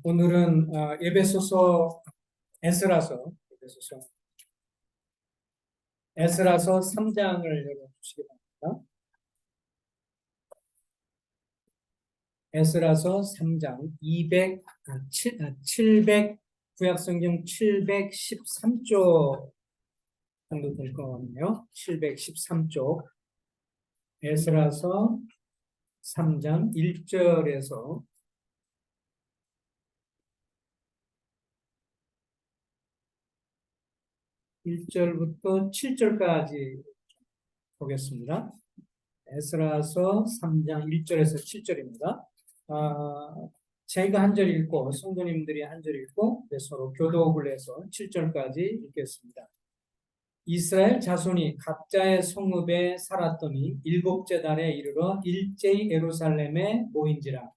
오늘은 에베소서 에스라서 에스라서 3장을 열어주시기 바랍니다. 에스라서 3장 700 구약성경 713쪽 정도 될 것 같네요. 713쪽 에스라서 3장 1절에서 1절부터 7절까지 보겠습니다. 에스라서 3장 1절에서 7절입니다. 제가 한 절 읽고 성도님들이 한 절 읽고 서로 교독을 해서 7절까지 읽겠습니다. 이스라엘 자손이 각자의 성읍에 살았더니 일곱째 달에 이르러 일제히 예루살렘에 모인지라.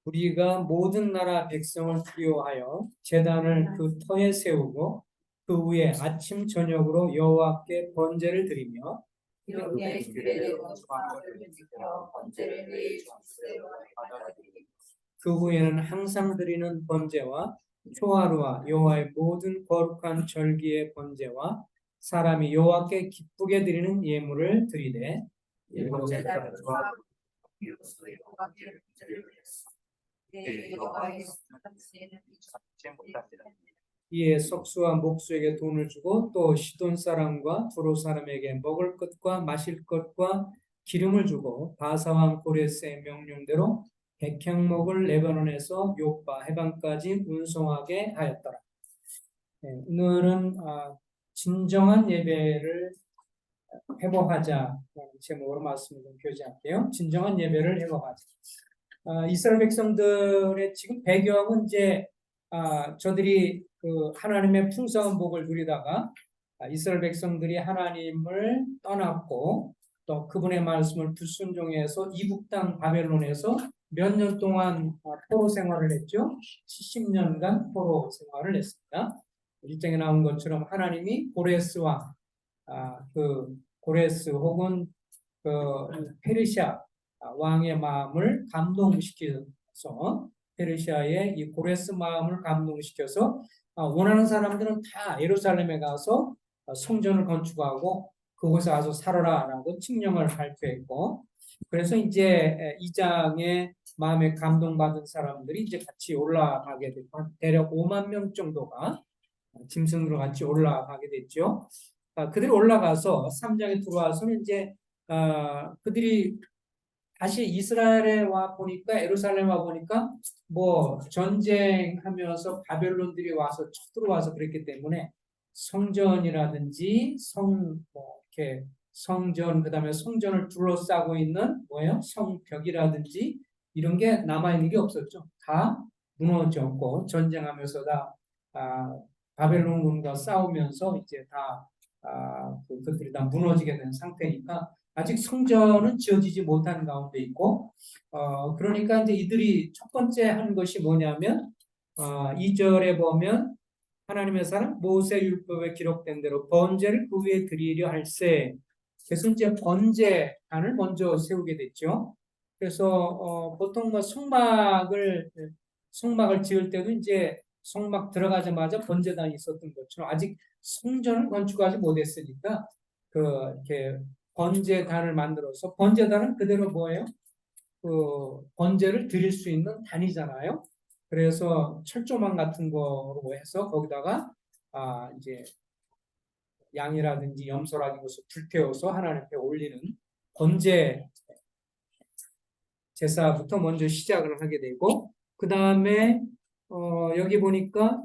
우리가 모든 나라 백성을 필요하여 제단을 그 터에 세우고 그 위에 아침 저녁으로 여호와께 번제를 드리며 그 후에는 항상 드리는 번제와 초하루와 여호와의 모든 거룩한 절기의 번제와 사람이 여호와께 기쁘게 드리는 예물을 드리되 이에 석수와 목수에게 돈을 주고 또 시돈 사람과 두로 사람에게 먹을 것과 마실 것과 기름을 주고 바사왕 고레스의 명령대로 백향목을 레바논에서 요빠 해방까지 운송하게 하였더라. 오늘은 진정한 예배를 회복하자라는 제목으로 말씀을 좀 교제할게요. 진정한 예배를 회복하자. 이스라엘 백성들의 지금 배경은 이제 저들이 그 하나님의 풍성한 복을 누리다가 이스라엘 백성들이 하나님을 떠났고 또 그분의 말씀을 불순종해서 이국 땅 바벨론에서 몇 년 동안 포로 생활을 했죠. 70년간 포로 생활을 했습니다. 1장에 나온 것처럼 하나님이 고레스와 그 고레스 혹은 그 페르시아 왕의 마음을 감동시켜서 페르시아의 이 고레스 마음을 감동시켜서 원하는 사람들은 다 예루살렘에 가서 성전을 건축하고 그곳에 가서 살아라라고 칙령을 발표했고, 그래서 이제 2장에 마음에 감동받은 사람들이 이제 같이 올라가게 됐고 대략 5만 명 정도가 짐승으로 같이 올라가게 됐죠. 그들이 올라가서 3장에 들어와서는 이제 그들이 다시 이스라엘에 와 보니까 예루살렘 와 보니까 뭐 전쟁하면서 바벨론들이 와서 쳐들어와서 그랬기 때문에 성전이라든지 이렇게 성전 그다음에 성전을 둘러싸고 있는 뭐예요? 성벽이라든지 이런 게 남아 있는 게 없었죠. 다 무너졌고 전쟁하면서 다 바벨론군과 싸우면서 이제 다 그것들이 다 무너지게 된 상태니까 아직 성전은 지어지지 못한 가운데 있고, 그러니까 이제 이들이 첫 번째 한 것이 뭐냐면 2절에 보면 하나님의 사람 모세 율법에 기록된 대로 번제를 그 위에 드리려 할세. 그래서 이제 번제단을 먼저 세우게 됐죠. 그래서 보통 뭐 성막을 지을 때도 이제 성막 들어가자마자 번제단이 있었던 것처럼 아직 성전을 건축하지 못했으니까 이렇게 번제단을 만들어서, 번제단은 그대로 뭐예요? 그 번제를 드릴 수 있는 단이잖아요. 그래서 철조망 같은 거로 해서 거기다가 이제 양이라든지 염소라든지 것을 불태워서 하나님께 올리는 번제 제사부터 먼저 시작을 하게 되고, 그 다음에 여기 보니까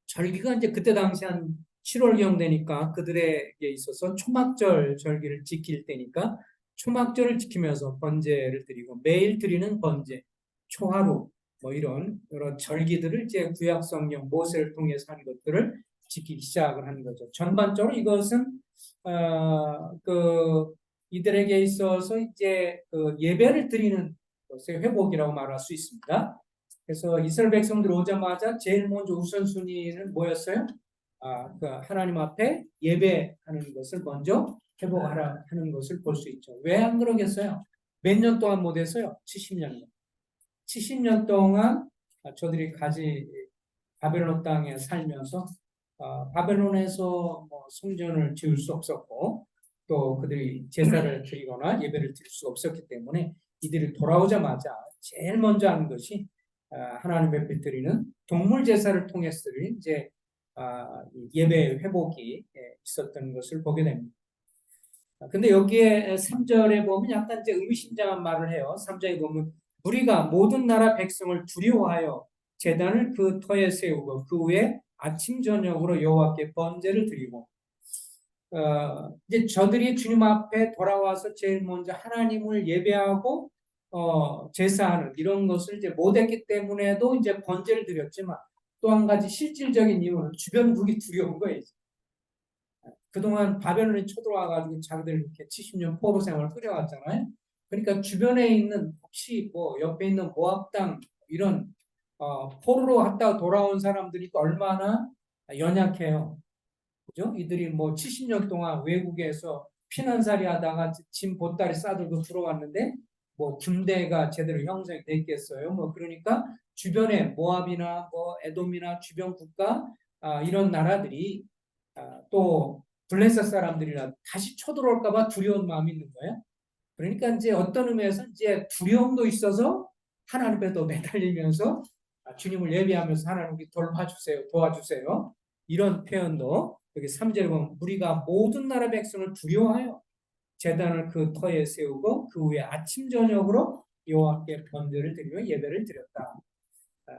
절기가 이제 그때 당시 한 7월경 되니까 그들에게 있어서 초막절 절기를 지킬 때니까 초막절을 지키면서 번제를 드리고, 매일 드리는 번제, 초하루 뭐 이런 여러 절기들을 이제 구약 성경 모세를 통해서 하는 것들을 지키기 시작을 하는 거죠. 전반적으로 이것은 이들에게 있어서 이제 예배를 드리는 것의 회복이라고 말할 수 있습니다. 그래서 이스라엘 백성들 오자마자 제일 먼저 우선순위는 뭐였어요? 그 하나님 앞에 예배하는 것을 먼저 회복하라 하는 것을 볼 수 있죠. 왜 안 그러겠어요? 몇 년 동안 못했어요? 70년. 70년 동안 저들이 바벨론 땅에 살면서 바벨론에서 성전을 지을 수 없었고 또 그들이 제사를 드리거나 예배를 드릴 수 없었기 때문에 이들이 돌아오자마자 제일 먼저 하는 것이 하나님 앞에 드리는 동물 제사를 통해서 이제 예배 회복이 있었던 것을 보게 됩니다. 근데 여기에 3절에 보면 약간 이제 의미심장한 말을 해요. 3절에 보면 우리가 모든 나라 백성을 두려워하여 제단을 그 터에 세우고 그 후에 아침 저녁으로 여호와께 번제를 드리고 이제 저들이 주님 앞에 돌아와서 제일 먼저 하나님을 예배하고 제사하는 이런 것을 이제 못했기 때문에도 이제 번제를 드렸지만 또 한 가지 실질적인 이유는 주변국이 두려운 거예요. 그동안 바벨론이 쳐들어와가지고 자기들 이렇게 70년 포로 생활을 끌어왔잖아요. 그러니까 주변에 있는 혹시 옆에 있는 모압 땅 이런 포로로 갔다 돌아온 사람들이 또 얼마나 연약해요. 그죠? 이들이 70년 동안 외국에서 피난살이 하다가 짐 보따리 싸들고 들어왔는데 군대가 제대로 형성이 됐겠어요. 그러니까 주변에 모압이나 에돔이나 주변 국가 이런 나라들이 또 블레셋 사람들이라 다시 쳐들어올까봐 두려운 마음이 있는 거예요. 그러니까 이제 어떤 의미에서 이제 두려움도 있어서 하나님 앞에 또 매달리면서 주님을 예배하면서 하나님께 돌봐주세요, 도와주세요. 이런 표현도 여기 3절에 보면 우리가 모든 나라 백성을 두려워하여 제단을 그 터에 세우고 그 후에 아침 저녁으로 여호와께 번제를 드리며 예배를 드렸다.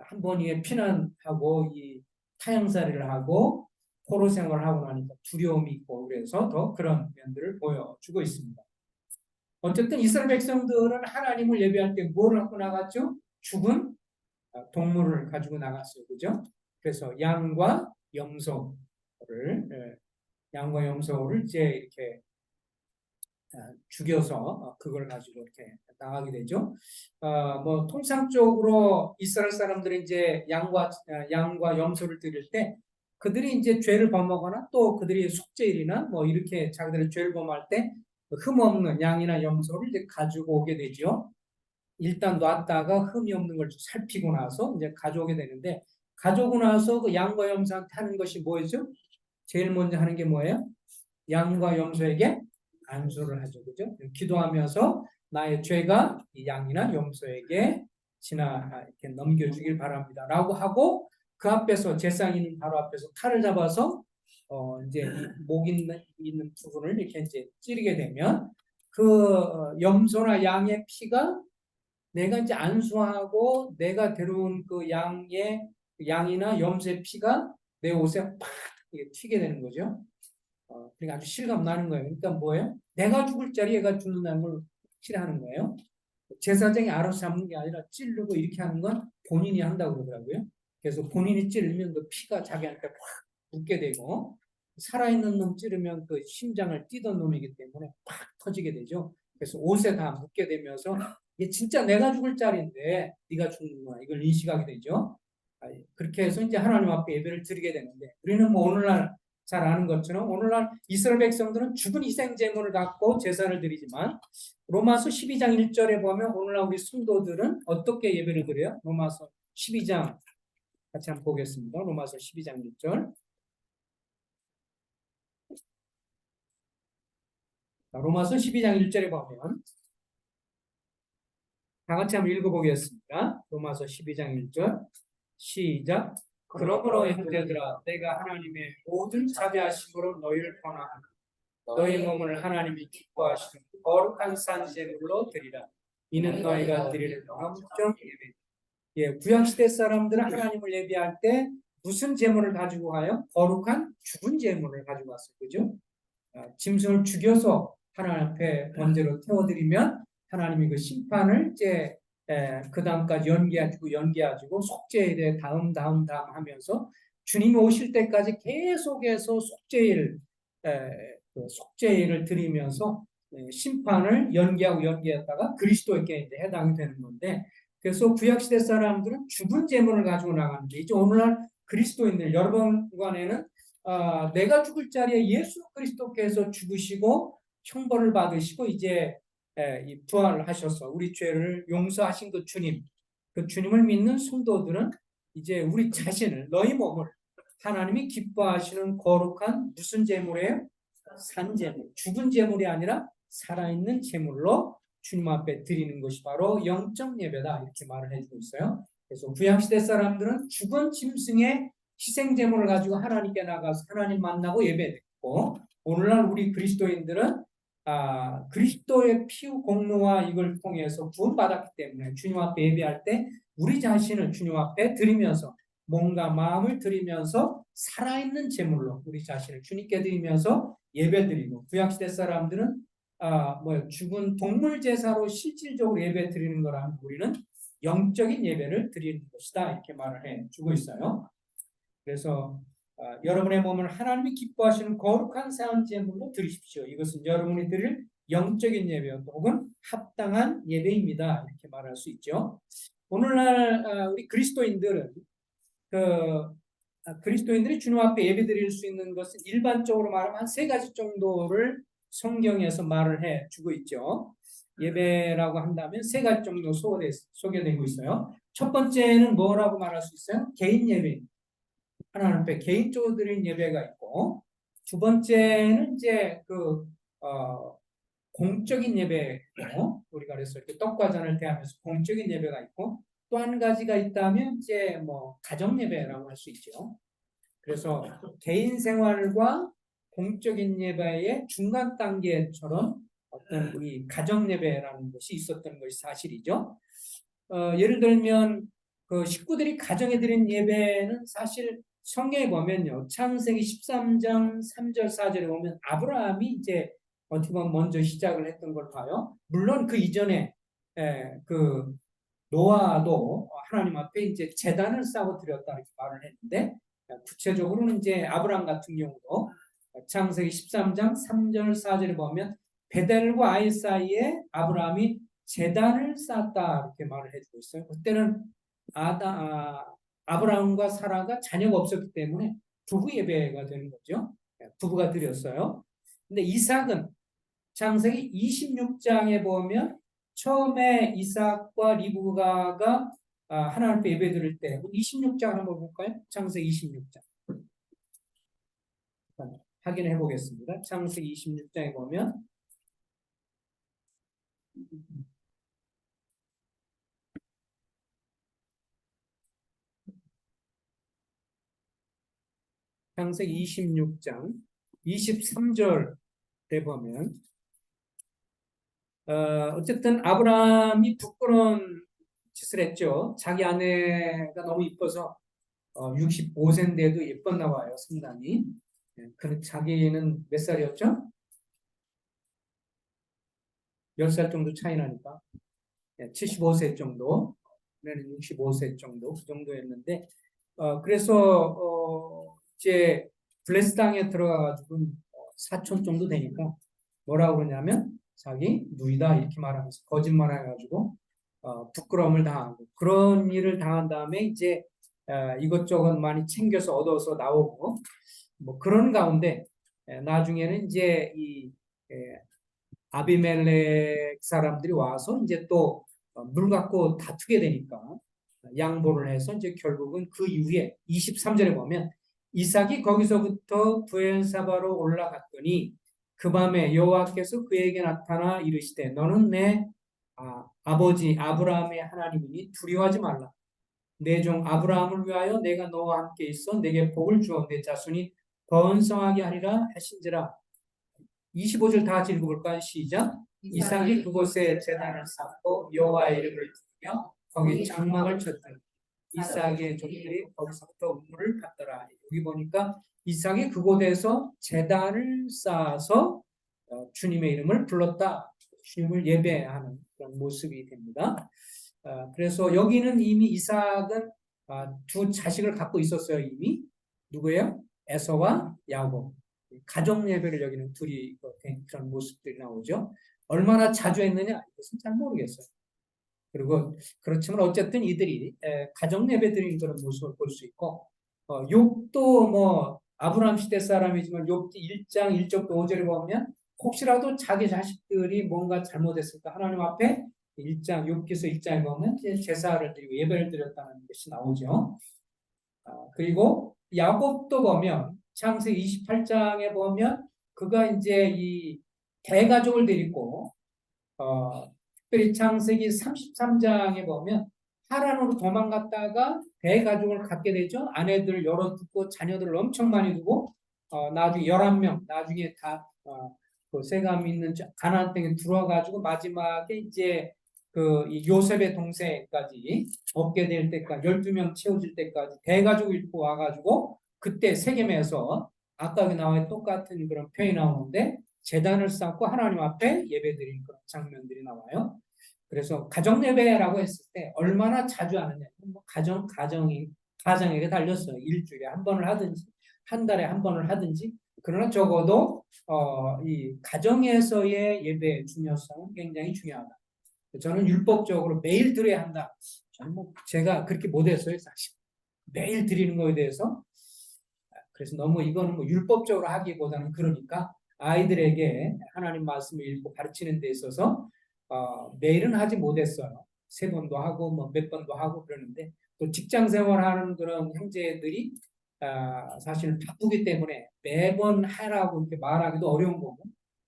한 번 피난하고 이 타향살이를 하고 포로 생활을 하고 나니까 두려움이 있고 그래서 더 그런 면들을 보여주고 있습니다. 어쨌든 이스라엘 백성들은 하나님을 예배할 때 뭘 갖고 나갔죠? 죽은 동물을 가지고 나갔어요. 그죠? 그래서 양과 염소를 이제 이렇게 죽여서 그걸 가지고 이렇게 나가게 되죠. 통상적으로 이스라엘 사람들이 이제 양과 염소를 드릴 때 그들이 이제 죄를 범하거나 또 그들이 속죄일이나 이렇게 자기들의 죄를 범할 때 흠없는 양이나 염소를 이제 가지고 오게 되죠. 일단 놨다가 흠이 없는 걸 살피고 나서 이제 가져오게 되는데 가져오고 나서 그 양과 염소한테 하는 것이 뭐죠? 제일 먼저 하는 게 뭐예요? 양과 염소에게 안수를 하죠. 그죠? 기도하면서 나의 죄가 이 양이나 염소에게 이렇게 넘겨주길 바랍니다. 라고 하고 그 앞에서 제사장 있는 바로 앞에서 칼을 잡아서 이제 목 있는 부분을 이렇게 이제 찌르게 되면 그 염소나 양의 피가 내가 이제 안수하고 내가 데려온 그 양이나 염소의 피가 내 옷에 팍 튀게 되는 거죠. 그러니까 아주 실감 나는 거예요. 그러니까 뭐예요? 내가 죽을 자리 얘가 죽는다는 걸 확실하는 거예요. 제사장이 알아서 잡는 게 아니라 찌르고 이렇게 하는 건 본인이 한다고 그러더라고요. 그래서 본인이 찌르면 그 피가 자기한테 확 붙게 되고 살아있는 놈 찌르면 그 심장을 뛰던 놈이기 때문에 팍 터지게 되죠. 그래서 옷에 다 묻게 되면서 이게 진짜 내가 죽을 자리인데 네가 죽는구나 이걸 인식하게 되죠. 그렇게 해서 이제 하나님 앞에 예배를 드리게 되는데 우리는 오늘날 잘 아는 것처럼 오늘날 이스라엘 백성들은 죽은 희생 제물을 갖고 제사를 드리지만 로마서 12장 1절에 보면 오늘날 우리 성도들은 어떻게 예배를 드려요? 로마서 12장 같이 한번 보겠습니다. 로마서 12장 1절. 로마서 12장 1절에 보면 다 같이 한번 읽어보겠습니다. 로마서 12장 1절 시작. 그러므로 형제들아 내가 하나님의 모든 자비하심으로 너희를 권하노니 너희 몸을 하나님이 기뻐하시는 거룩한 산제물로 드리라. 이는 너희가 드리는 영적 예배. 구약시대 사람들은 하나님을 예배할 때 무슨 제물을 가지고 가요? 거룩한 죽은 제물을 가지고 왔어요. 그죠? 짐승을 죽여서 하나님 앞에 번제로 태워드리면 하나님이 그 심판을 이제 그 다음까지 연기해주고 속죄일에 다음 하면서 주님이 오실 때까지 계속해서 속죄일을 드리면서 심판을 연기했다가 그리스도에게 이제 해당이 되는 건데, 그래서 구약시대 사람들은 죽은 재물을 가지고 나가는데, 이제 오늘날 그리스도인들 여러분간에는 내가 죽을 자리에 예수 그리스도께서 죽으시고 형벌을 받으시고 이제 부활하셔서 우리 죄를 용서하신 그 주님, 그 주님을 믿는 성도들은 이제 우리 자신을, 너희 몸을 하나님이 기뻐하시는 거룩한 무슨 제물이에요? 산제물, 죽은 제물이 아니라 살아있는 제물로 주님 앞에 드리는 것이 바로 영적 예배다, 이렇게 말을 해주고 있어요. 그래서 구약시대 사람들은 죽은 짐승의 희생 제물을 가지고 하나님께 나가서 하나님 만나고 예배드리고, 오늘날 우리 그리스도인들은 그리스도의 피우 공로와 이걸 통해서 구원받았기 때문에 주님 앞에 예배할 때 우리 자신을 주님 앞에 드리면서, 몸과 마음을 드리면서 살아있는 제물로 우리 자신을 주님께 드리면서 예배드리고, 구약시대 사람들은 죽은 동물 제사로 실질적으로 예배 드리는 거라면 우리는 영적인 예배를 드리는 것이다, 이렇게 말을 해주고 있어요. 그래서 여러분의 몸을 하나님이 기뻐하시는 거룩한 산 제물로 드리십시오. 이것은 여러분이 드릴 영적인 예배 혹은 합당한 예배입니다, 이렇게 말할 수 있죠. 오늘날 우리 그리스도인들은 그리스도인들이 주님 앞에 예배 드릴 수 있는 것은 일반적으로 말하면 한 3가지 정도를 성경에서 말을 해주고 있죠. 예배라고 한다면 3가지 정도 소개되고 있어요. 첫 번째는 뭐라고 말할 수 있어요? 개인 예배. 하나님 앞에 개인적으로 드리는 예배가 있고, 두 번째는 이제 공적인 예배고, 우리가 그래서 이렇게 떡과 잔을 대하면서 공적인 예배가 있고, 또 한 가지가 있다면 이제 가정 예배라고 할 수 있죠. 그래서 개인 생활과 공적인 예배의 중간 단계처럼 어떤 우리 가정 예배라는 것이 있었던 것이 사실이죠. 예를 들면 그 식구들이 가정에 드린 예배는 사실 성경에 보면요, 창세기 13장 3절 4절에 보면 아브라함이 이제 어떻게 보면 먼저 시작을 했던 걸 봐요. 물론 그 이전에 그 노아도 하나님 앞에 이제 제단을 쌓고 드렸다, 이렇게 말을 했는데, 구체적으로는 이제 아브라함 같은 경우도 창세기 13장 3절 4절에 보면 베델과 아이 사이에 아브라함이 제단을 쌓았다, 이렇게 말을 해주고 있어요. 그때는 아브라함과 사라가 자녀가 없었기 때문에 부부 예배가 되는 거죠. 부부가 드렸어요. 근데 이삭은 창세기 26장에 보면 처음에 이삭과 리브가가 하나님 앞에 예배 드릴 때, 26장 한번 볼까요? 창세기 26장 확인해 보겠습니다. 창세기 26장에 보면 창세기 26장 23절에 보면 어쨌든 아브라함이 부끄러운 짓을 했죠. 자기 아내가 너무 이뻐서 65세인데도 예뻤나 봐요, 상당히. 자기는 몇 살이었죠? 10살 정도 차이 나니까 75세 정도, 내는 65세 정도, 그 정도였는데, 그래서 이제 블레스 땅에 들어가가지고 사촌 정도 되니까 뭐라고 그러냐면 자기 누이다, 이렇게 말하면서 거짓말해가지고 부끄러움을 당하고, 그런 일을 당한 다음에 이제 이것저것 많이 챙겨서 얻어서 나오고, 뭐 그런 가운데 나중에는 이제 이 아비멜렉 사람들이 와서 이제 또 물 갖고 다투게 되니까 양보를 해서 이제 결국은 그 이후에 23절에 보면 이삭이 거기서부터 부엘사바로 올라갔더니 그 밤에 여호와께서 그에게 나타나 이르시되 너는 내 아버지 아브라함의 하나님이니 두려워하지 말라. 내 종 아브라함을 위하여 내가 너와 함께 있어 내게 복을 주어 내 자손이 번성하게 하리라 하신지라. 25절 다 같이 읽어볼까요? 시작. 이삭이 그곳에 제단을 쌓고 여호와의 이름을 부르며 거기 장막을 쳤더니 이삭의 족들이 거기서부터 우물을 받더라. 여기 보니까 이삭이 그곳에서 제단을 쌓아서 주님의 이름을 불렀다. 주님을 예배하는 그런 모습이 됩니다. 그래서 여기는 이미 이삭은 두 자식을 갖고 있었어요. 이미 누구예요? 에서와 야곱. 가정 예배를 여기는 둘이 된 그런 모습들이 나오죠. 얼마나 자주 했느냐 이것은 잘 모르겠어요. 그리고 그렇지만 어쨌든 이들이 가정 예배 드리는 그런 모습을 볼 수 있고 욥도 뭐 아브라함 시대 사람이지만 욥기 1장 1절부터 5절에 보면 혹시라도 자기 자식들이 뭔가 잘못했을까 하나님 앞에 1장 욥기서 1장에 보면 제사를 드리고 예배를 드렸다는 것이 나오죠. 그리고 야곱도 보면 창세기 28장에 보면 그가 이제 이 대가족을 데리고 특별히 창세기 33장에 보면 하란으로 도망갔다가 대가족을 갖게 되죠. 아내들 여러 두고 자녀들을 엄청 많이 두고 나중에 11명 나중에 그 세감 있는 가나안 땅에 들어와가지고 마지막에 이제 이 요셉의 동생까지 얻게 될 때까지 12명 채워질 때까지 대가족을 입고 와가지고 그때 세겜에서 아까 나와 똑같은 그런 표현이 나오는데 제단을 쌓고 하나님 앞에 예배드리는 그런 장면들이 나와요. 그래서 가정 예배라고 했을 때 얼마나 자주 하느냐, 뭐 가정에게 달렸어요. 일주일에 한 번을 하든지 한 달에 한 번을 하든지. 그러나 적어도 이 가정에서의 예배의 중요성은 굉장히 중요하다. 저는 율법적으로 매일 드려야 한다. 저는 뭐 제가 그렇게 못했어요, 사실. 매일 드리는 거에 대해서. 그래서 너무 이거는 뭐 율법적으로 하기보다는 그러니까 아이들에게 하나님 말씀을 읽고 가르치는 데 있어서 매일은 하지 못했어요. 3번도 하고 뭐 몇 번도 하고 그러는데 또 직장 생활하는 그런 형제들이 사실 바쁘기 때문에 매번 하라고 이렇게 말하기도 어려운 거고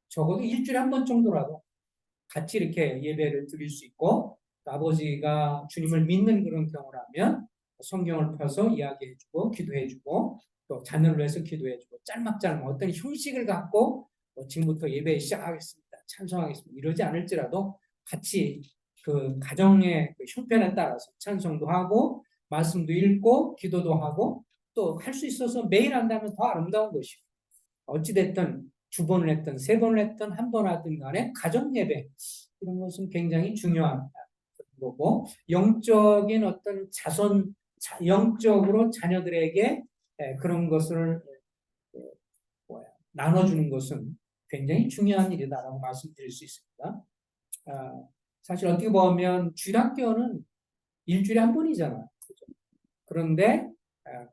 적어도 일주일에 한 번 정도라도 같이 이렇게 예배를 드릴 수 있고 아버지가 주님을 믿는 그런 경우라면 성경을 펴서 이야기해주고 기도해주고 또 자녀를 위해서 기도해주고 짤막짤막 어떤 형식을 갖고 지금부터 예배 시작하겠습니다. 찬송하겠습니다. 이러지 않을지라도 같이 그 가정의 그 형편에 따라서 찬송도 하고 말씀도 읽고 기도도 하고 또 할 수 있어서 매일 한다면 더 아름다운 것이고 어찌됐든 2번을 했든 3번을 했든 한 번 하든 간에 가정 예배 이런 것은 굉장히 중요한 거고 영적인 어떤 영적으로 자녀들에게 그런 것을 나눠주는 것은 굉장히 중요한 일이다라고 말씀드릴 수 있습니다. 사실 어떻게 보면 주일학교는 일주일에 한 번이잖아요. 그런데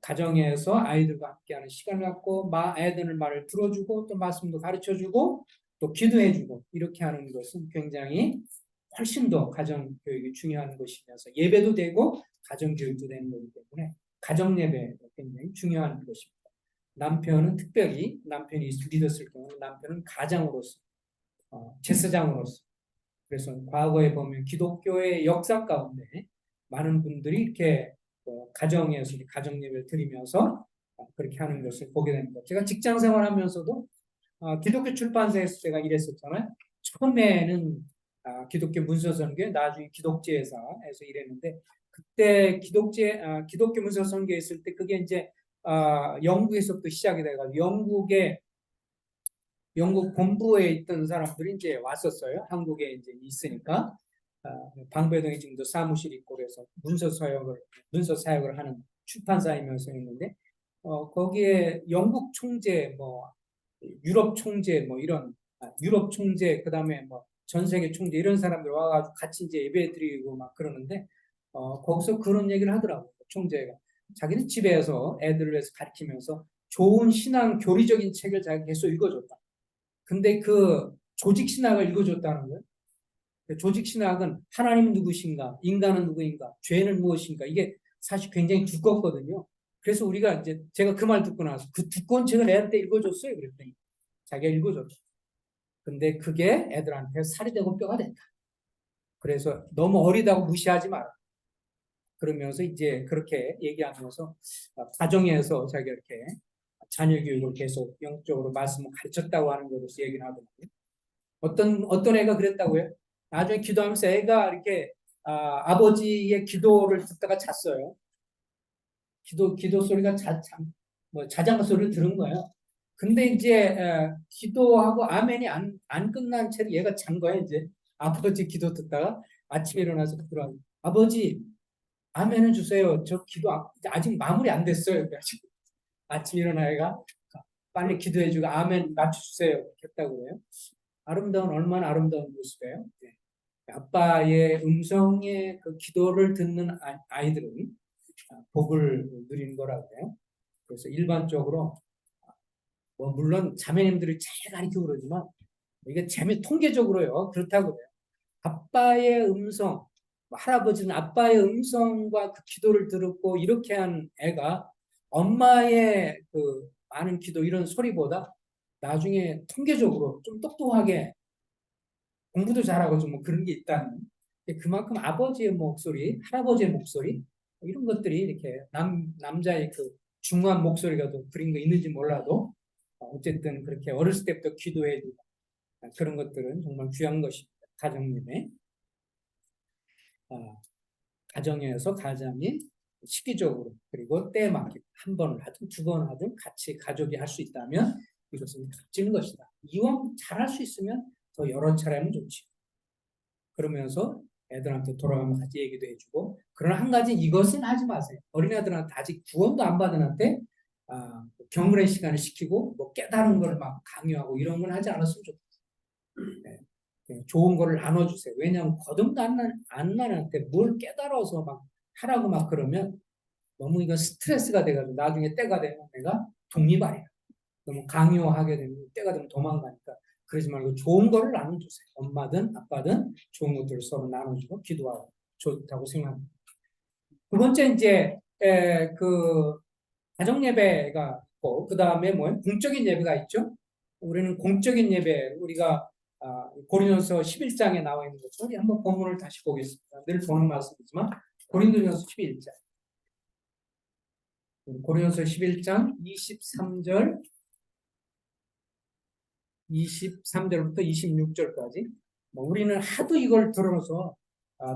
가정에서 아이들과 함께하는 시간을 갖고 아이들 말을 들어주고 또 말씀도 가르쳐주고 또 기도해주고 이렇게 하는 것은 굉장히 훨씬 더 가정교육이 중요한 것이면서 예배도 되고 가정교육도 되는 거기 때문에 가정예배가 굉장히 중요한 것입니다. 남편은 특별히 남편이 믿었을 경우 남편은 가장으로서 제사장으로서 그래서 과거에 보면 기독교의 역사 가운데 많은 분들이 이렇게 가정에서 가정 예배를 드리면서 그렇게 하는 것을 보게 됩니다. 제가 직장 생활하면서도 기독교 출판사에서 제가 일했었잖아요. 처음에는 기독교 문서선교, 나중에 기독제사에서 일했는데 그때 기독교 문서선교 있을 때 그게 이제 영국에서부터 시작이 돼가지고 영국 본부에 있던 사람들이 이제 왔었어요. 한국에 이제 있으니까 방배동에 지금도 사무실 있고 그래서 문서 사역을 하는 출판사이면서 있는데 거기에 영국 총재 뭐 유럽 총재 뭐 이런 유럽 총재 그다음에 뭐 전 세계 총재 이런 사람들 와가지고 같이 이제 예배 드리고 막 그러는데 거기서 그런 얘기를 하더라고요. 총재가 자기는 집에서 애들을 위해서 가르치면서 좋은 신앙 교리적인 책을 자기가 계속 읽어줬다. 근데 그 조직 신학을 읽어줬다는 거예요. 조직 신학은 하나님은 누구신가, 인간은 누구인가, 죄는 무엇인가 이게 사실 굉장히 두껍거든요. 그래서 우리가 이제 제가 그 말 듣고 나서 그 두꺼운 책을 애한테 읽어줬어요. 그랬더니 자기가 읽어줬죠. 근데 그게 애들한테 살이 되고 뼈가 된다. 그래서 너무 어리다고 무시하지 마라. 그러면서 이제 그렇게 얘기하면서 가정에서 자기가 이렇게 자녀 교육을 계속 영적으로 말씀을 가르쳤다고 하는 것으로 얘기를 하더라고요. 어떤 애가 그랬다고요? 나중에 기도하면서 애가 이렇게 아버지의 기도를 듣다가 잤어요. 기도 소리가 자장가 소리를 들은 거예요. 근데 이제 기도하고 아멘이 안 끝난 채로 얘가 잔 거예요. 이제 아버지 기도 듣다가 아침에 일어나서 그러더라고요. 아버지 아멘을 주세요. 저 기도 아직 마무리 안 됐어요. 그래가지고 아침에 일어나 애가 빨리 기도해주고 아멘 맞춰주세요 했다고 해요. 얼마나 아름다운 모습이에요. 네. 아빠의 음성의 그 기도를 듣는 아이들은 복을 누리는 거라고 해요. 그래서 일반적으로 뭐 물론 자매님들이 잘 가르치고 그러지만 이게 통계적으로요 그렇다고 해요. 아빠의 음성, 할아버지는 아빠의 음성과 그 기도를 듣고 이렇게 한 애가 엄마의 그 많은 기도 이런 소리보다 나중에 통계적으로 좀 똑똑하게 공부도 잘하고 좀 뭐 그런 게 있다는 그만큼 아버지의 목소리, 할아버지의 목소리 이런 것들이 이렇게 남자의 그 중후한 목소리가 또 그런 거 있는지 몰라도 어쨌든 그렇게 어렸을 때부터 기도해 주고 그런 것들은 정말 귀한 것입니다. 가정님의 가정에서 가장이 시기적으로 그리고 때에 맞게 한 번을 하든 두 번을 하든 같이 가족이 할 수 있다면 이것은 값지는 것이다. 이왕 잘할 수 있으면 더 여러 차례 하면 좋지. 그러면서 애들한테 돌아가면 같이 얘기도 해주고 그러나 한 가지 이것은 하지 마세요. 어린애들한테 아직 구원도 안 받은 한테 경건의 시간을 시키고 뭐 깨달은 걸 막 강요하고 이런 건 하지 않았으면 좋겠어요. 네. 좋은 거를 나눠주세요. 왜냐하면 거듭도 안 나한테 뭘 깨달아서 막 하라고 막 그러면 너무 이거 스트레스가 돼가지고 나중에 때가 되면 내가 독립하리라. 너무 강요하게 되면 때가 되면 도망가니까 그러지 말고 좋은 거를 나눠주세요. 엄마든 아빠든 좋은 것들을 서로 나눠주고 기도하고 좋다고 생각합니다. 두 번째 이제 그 가정 예배가 있고 그 다음에 뭐예요? 공적인 예배가 있죠. 우리는 공적인 예배 우리가 고린도서 11장에 나와 있는 것처럼 한번 본문을 다시 보겠습니다. 늘 보는 말씀이지만 고린도서 11장 고린도서 11장 23절부터 26절까지 우리는 하도 이걸 들어서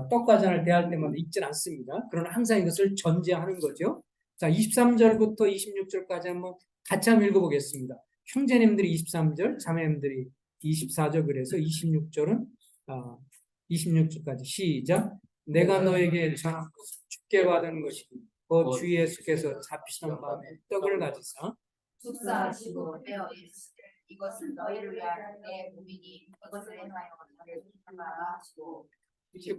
떡과 잔을 대할 때마다 읽진 않습니다. 그러나 항상 이것을 전제하는 거죠. 자, 23절부터 26절까지 한번 같이 한번 읽어보겠습니다. 형제님들이 23절, 자매님들이 24절 그래서 26절은 26절까지 시작. 내가 너에게 전한 것은 주께 받은 것이니 그 주 예수께서 잡히시는 밤에 떡을 가지사 축사하시고 떼어 이것은 너희를 위한 내 몸이니 이것을 행하여 너를 주님하라 하시고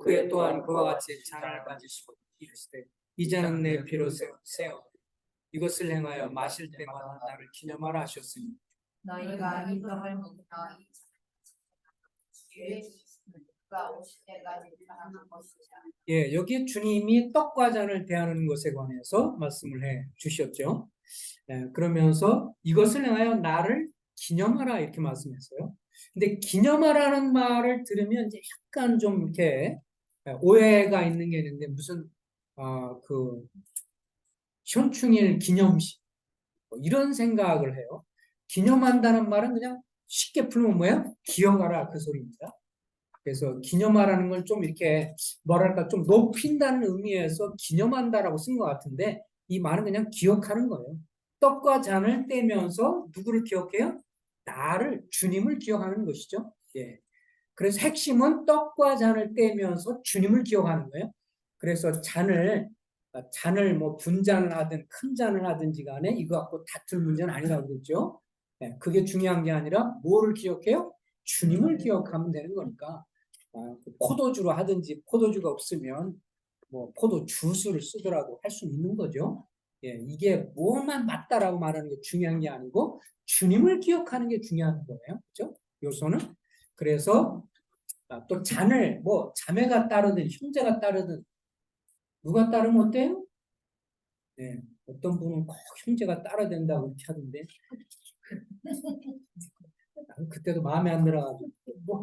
그에 또한 그와 같이 잔을 가지시고 이르시되 이 잔은 내 피로 세어 이것을 행하여 마실 때마다 나를 기념하라 하셨으니 너희가 이 떡을 먹으며 이 주의 주가 오실 때까지 전하는 것이라. 예, 여기 주님이 떡과 잔을 대하는 것에 관해서 말씀을 해 주셨죠. 그러면서 이것을 행하여 나를 기념하라 이렇게 말씀했어요. 근데 기념하라는 말을 들으면 이제 약간 좀 이렇게 오해가 있는 게 있는데 무슨 그 현충일 기념식 이런 생각을 해요. 기념한다는 말은 그냥 쉽게 풀면 뭐야? 기억하라 그 소리입니다. 그래서 기념하라는 걸 좀 이렇게 뭐랄까 좀 높인다는 의미에서 기념한다라고 쓴 것 같은데 이 말은 그냥 기억하는 거예요. 떡과 잔을 떼면서 누구를 기억해요? 나를 주님을 기억하는 것이죠. 예. 그래서 핵심은 떡과 잔을 떼면서 주님을 기억하는 거예요. 그래서 잔을 뭐 분잔을 하든 큰 잔을 하든지 간에 이거 갖고 다툴 문제는 아니라고 그랬죠. 예, 그게 중요한 게 아니라 뭐를 기억해요? 주님을 기억하면 되는 거니까 포도주로 하든지 포도주가 없으면 뭐 포도 주스를 쓰더라도 할 수 있는 거죠. 예, 이게 뭐만 맞다라고 말하는 게 중요한 게 아니고 주님을 기억하는 게 중요한 거예요. 그렇죠? 요소는 그래서 또 잔을 뭐 자매가 따르든 형제가 따르든 누가 따르면 어때요? 네, 어떤 분은 꼭 형제가 따라야 된다고 이렇게 하던데 나는 그때도 마음에 안 들어가지고 뭐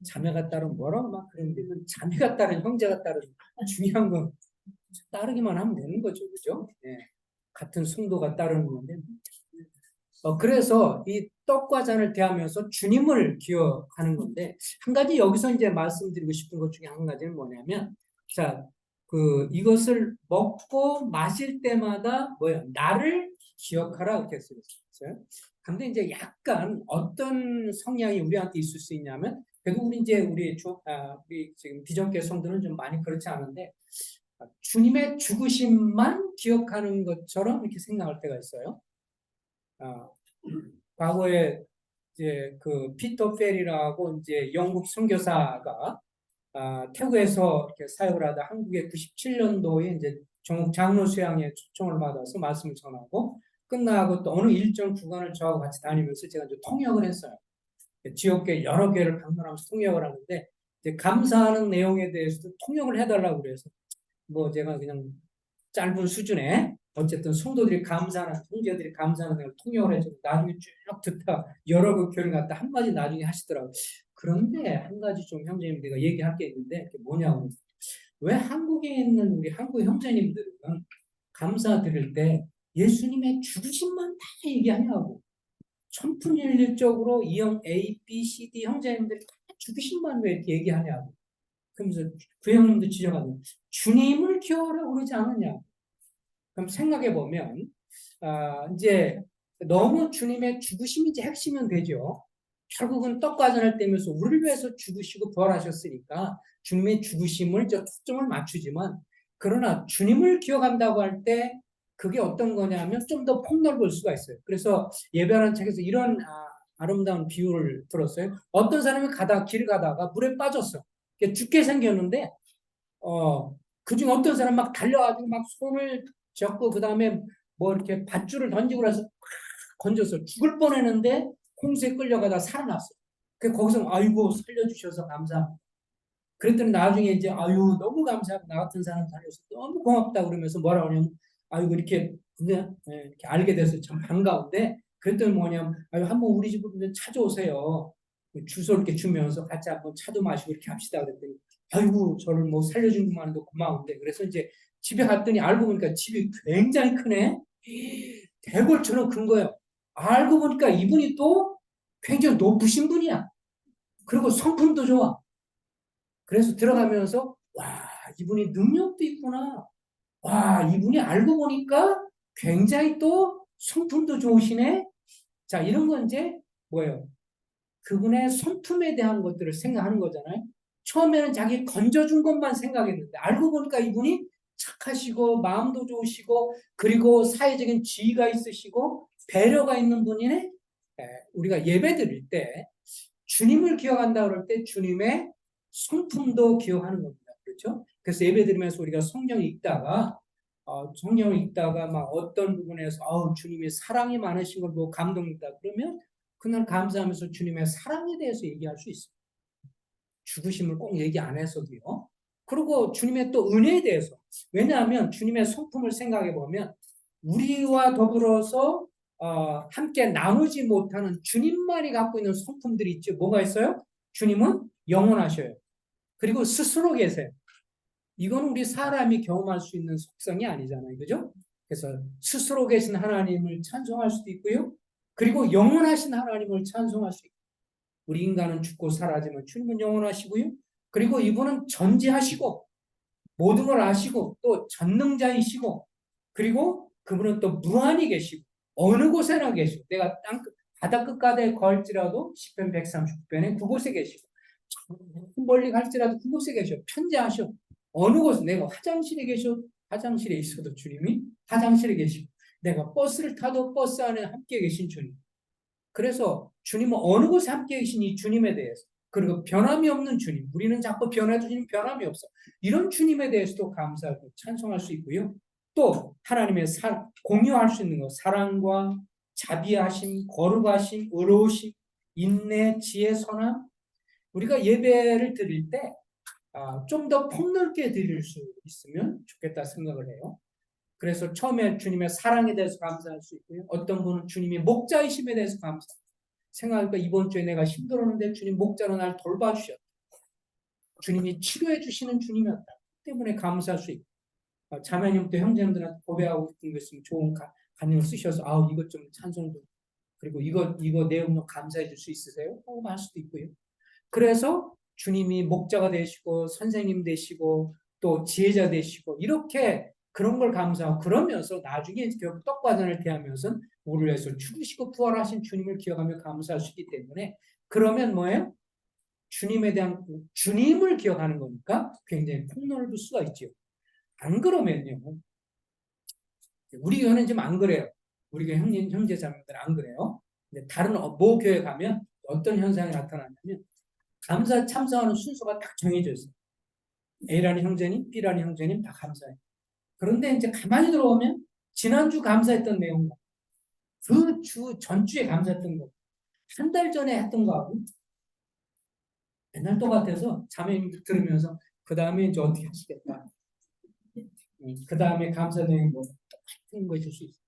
자매가 따르면 뭐라고 막 그러는데 자매가 따르든 형제가 따르든 중요한 건 따르기만 하면 되는 거죠, 그죠? 네, 같은 성도가 따르는 건데 그래서 이 떡과 잔을 대하면서 주님을 기억하는 건데 한 가지 여기서 이제 말씀드리고 싶은 것 중에 한 가지는 뭐냐면 자, 이것을 먹고 마실 때마다 뭐야? 나를 기억하라 이렇게 쓰였어요. 근데 이제 약간 어떤 성향이 우리한테 있을 수 있냐면 결국 우리 지금 비전계 성도는 좀 많이 그렇지 않은데 주님의 죽으심만 기억하는 것처럼 이렇게 생각할 때가 있어요. 아, 과거에 이제 그 피터 페리라고 이제 영국 선교사가 태국에서 이렇게 사역을 하다 한국에 97년도에 이제 전국 장로 수양회 초청을 받아서 말씀을 전하고 끝나고 또 어느 일정 구간을 저하고 같이 다니면서 제가 이제 통역을 했어요. 지역계 여러 개를 방문하면서 통역을 하는데 이제 감사하는 내용에 대해서도 통역을 해달라고 그래서 뭐 제가 그냥 짧은 수준에 어쨌든 성도들이 감사하는 형제들이 감사하는 내용을 통역을 해주고 나중에 쭉 듣다 여러 그 교를 갖다 한마디 나중에 하시더라고요. 그런데 한 가지 좀 형제님 내가 얘기할 게 있는데 그게 뭐냐고 왜 한국에 있는 우리 한국 형제님들은 감사 드릴 때 예수님의 죽으심만 다 얘기하냐고 천푼일률적으로 이형 A, B, C, D 형제님들이 다 죽으심만 왜 이렇게 얘기하냐고 그러면서 그 형님도 지적하고 주님을 기억하라고 그러지 않았냐 그럼 생각해 보면 이제 너무 주님의 죽으심이 이제 핵심은 되죠. 결국은 떡과전을 떼면서 우리를 위해서 죽으시고 부활하셨으니까 주님의 죽으심을 저 초점을 맞추지만 그러나 주님을 기억한다고 할 때 그게 어떤 거냐면 좀 더 폭넓을 수가 있어요. 그래서 예배하는 책에서 이런 아름다운 비유를 들었어요. 어떤 사람이 길 가다가 물에 빠졌어. 죽게 생겼는데 그중 어떤 사람 막 달려가지고 막 손을 젓고 그 다음에 뭐 이렇게 밧줄을 던지고 그래서 건져서 죽을 뻔했는데 홍수에 끌려가다 살아났어. 그 거기서 아이고 살려주셔서 감사합니다. 그랬더니 나중에 이제 아유 너무 감사하고 나 같은 사람 살려서 너무 고맙다 그러면서 뭐라 그러냐면 아이고 그냥 이렇게 알게 돼서 참 반가운데 그랬더니 뭐냐면 아유 한번 우리 집으로 좀 찾아오세요. 주소 이렇게 주면서 같이 한번 차도 마시고 이렇게 합시다 그랬더니 아이고 저를 뭐 살려준 것만도 고마운데 그래서 이제 집에 갔더니 알고 보니까 집이 굉장히 크네. 대골처럼 큰 거예요. 알고 보니까 이분이 또 굉장히 높으신 분이야. 그리고 성품도 좋아. 그래서 들어가면서 와 이분이 능력도 있구나. 와 이분이 알고 보니까 굉장히 또 성품도 좋으시네. 자 이런 건 이제 뭐예요? 그분의 성품에 대한 것들을 생각하는 거잖아요. 처음에는 자기 건져준 것만 생각했는데 알고 보니까 이분이 착하시고 마음도 좋으시고 그리고 사회적인 지위가 있으시고 배려가 있는 분이네. 우리가 예배 드릴 때 주님을 기억한다 그럴 때 주님의 성품도 기억하는 겁니다. 그렇죠? 그래서 예배 드리면서 우리가 성경을 읽다가 막 어떤 부분에서 주님의 사랑이 많으신 걸 보고 감동이다 그러면 그날 감사하면서 주님의 사랑에 대해서 얘기할 수 있어요. 죽으심을 꼭 얘기 안 해서도요. 그리고 주님의 또 은혜에 대해서 왜냐하면 주님의 성품을 생각해 보면 우리와 더불어서 함께 나누지 못하는 주님만이 갖고 있는 성품들이 있죠. 뭐가 있어요? 주님은 영원하셔요. 그리고 스스로 계세요. 이건 우리 사람이 경험할 수 있는 속성이 아니잖아요. 그죠? 그래서 스스로 계신 하나님을 찬송할 수도 있고요. 그리고 영원하신 하나님을 찬송할 수 있고 우리 인간은 죽고 사라지만 주님은 영원하시고요. 그리고 이분은 전지하시고 모든 걸 아시고 또 전능자이시고 그리고 그분은 또 무한히 계시고 어느 곳에나 계시고 내가 바다 끝가에 걸지라도 시편 139편에 그곳에 계시고 멀리 갈지라도 그곳에 계셔 편재하셔 어느 곳에 내가 화장실에 계셔 화장실에 있어도 주님이 화장실에 계시고 내가 버스를 타도 버스 안에 함께 계신 주님 그래서 주님은 어느 곳에 함께 계신 이 주님에 대해서 그리고 변함이 없는 주님 우리는 자꾸 변해도 주님 변함이 없어 이런 주님에 대해서도 감사하고 찬송할 수 있고요 또 하나님의 공유할 수 있는 것 사랑과 자비하심 거룩하심 의로우심 인내 지혜 선함 우리가 예배를 드릴 때 좀 더 폭넓게 드릴 수 있으면 좋겠다 생각을 해요. 그래서 처음에 주님의 사랑에 대해서 감사할 수 있고요. 어떤 분은 주님의 목자이심에 대해서 생각하니까 이번 주에 내가 힘들었는데 주님 목자로 날 돌봐주셨다. 주님이 치료해 주시는 주님이었다. 때문에 감사할 수 있고 자매님도 형제님들한테 고백하고 싶은 거 있으면 좋은 간증을 쓰셔서 이것 좀 찬송도 그리고 이거 내용 좀 감사해 줄 수 있으세요? 하고 할 수도 있고요. 그래서 주님이 목자가 되시고 선생님 되시고 또 지혜자 되시고 이렇게 그런 걸 감사하고 그러면서 나중에 결국 떡과전을 대하면서 우리를 위해서 죽으시고 부활하신 주님을 기억하며 감사할 수 있기 때문에 그러면 뭐예요? 주님에 대한 주님을 기억하는 거니까 굉장히 폭넓을 수가 있죠. 안 그러면요. 우리 교회는 좀 안 그래요. 우리가 형제 자매들 안 그래요? 근데 다른 모 교회 가면 어떤 현상이 나타나냐면 감사 참석하는 순서가 딱 정해져 있어요. A라는 형제님, B라는 형제님 다 감사해요. 그런데 이제 가만히 들어오면 지난주 감사했던 내용과 그 주 전주에 감사했던 거, 한 달 전에 했던 거하고 맨날 똑같아서 자매님들 들으면서 그 다음에 이제 어떻게 하시겠다. 그 다음에 감사 내용 뭐 똑같은 것일 수 있어요.